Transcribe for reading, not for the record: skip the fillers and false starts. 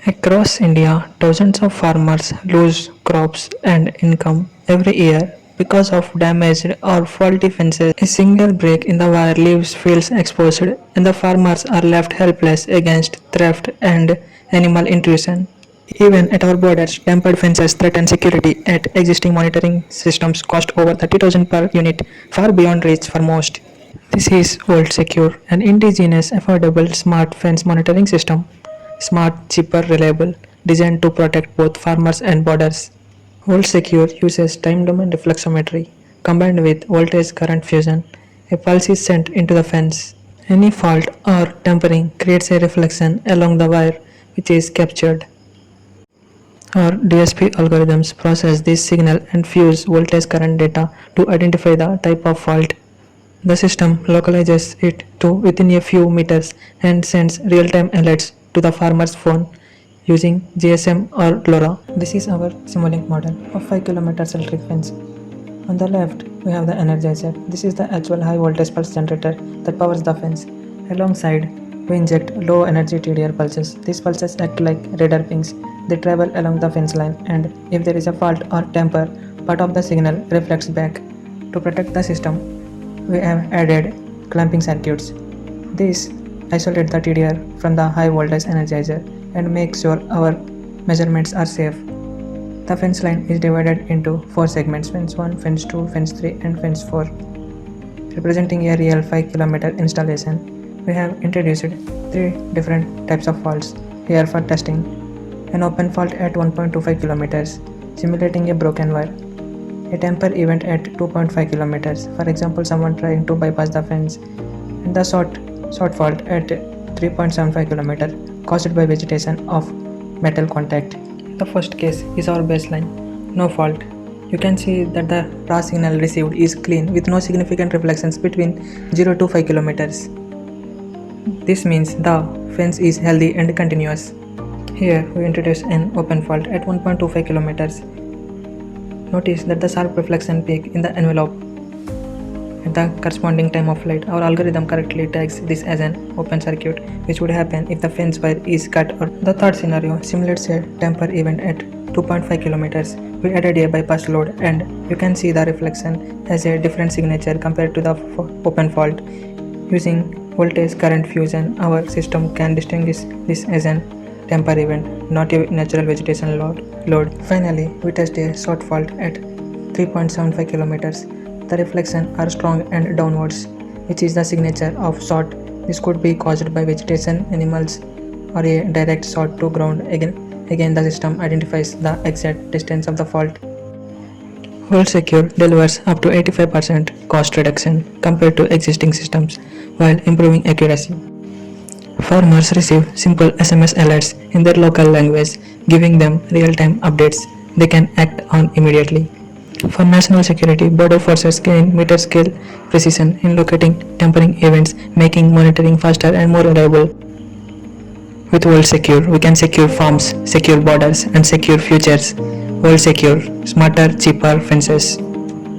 Across India, thousands of farmers lose crops and income every year because of damaged or faulty fences. A single break in the wire leaves fields exposed, and the farmers are left helpless against theft and animal intrusion. Even at our borders, tempered fences threaten security. At existing monitoring systems cost over 30,000 per unit, far beyond reach for most. This is VoltSecure, an indigenous, affordable, smart fence monitoring system. Smart, cheaper, reliable, designed to protect both farmers and borders. VoltSecure uses time domain reflectometry combined with voltage current fusion. A pulse is sent into the fence. Any fault or tampering creates a reflection along the wire which is captured. Our DSP algorithms process this signal and fuse voltage current data to identify the type of fault. The system localizes it to within a few meters and sends real-time alerts to the farmer's phone using GSM or LoRa. This is our Simulink model of 5 km electric fence. On the left, we have the energizer. This is the actual high voltage pulse generator that powers the fence. Alongside, we inject low energy TDR pulses. These pulses act like radar pings. They travel along the fence line, and if there is a fault or tamper, part of the signal reflects back. To protect the system, we have added clamping circuits. These isolate the TDR from the high voltage energizer and make sure our measurements are safe. The fence line is divided into 4 segments: fence 1, fence 2, fence 3 and fence 4, representing a real 5 km installation. We have introduced 3 different types of faults here for testing. An open fault at 1.25 km, simulating a broken wire. A tamper event at 2.5 km, for example someone trying to bypass the fence. And the short fault at 3.75 km, caused by vegetation of metal contact. The first case is our baseline, no fault. You can see that the raw signal received is clean with no significant reflections between 0 to 5 km. This means the fence is healthy and continuous. Here we introduce an open fault at 1.25 km. Notice that the sharp reflection peak in the envelope at the corresponding time of flight. Our algorithm correctly tags this as an open circuit, which would happen if the fence wire is cut. Or the third scenario simulates a tamper event at 2.5 km. We added a bypass load, and you can see the reflection has a different signature compared to the open fault. Using voltage current fusion, our system can distinguish this as an tamper event, not a natural vegetation load. Finally, we test a short fault at 3.75 km. The reflections are strong and downwards, which is the signature of short. This could be caused by vegetation, animals, or a direct shot to ground. Again, the system identifies the exact distance of the fault. VoltSecure delivers up to 85% cost reduction compared to existing systems while improving accuracy. Farmers receive simple SMS alerts in their local language, giving them real-time updates they can act on immediately. For national security, border forces gain meter-scale precision in locating tampering events, making monitoring faster and more reliable. With VoltSecure, we can secure farms, secure borders, and secure futures. VoltSecure, smarter, cheaper fences.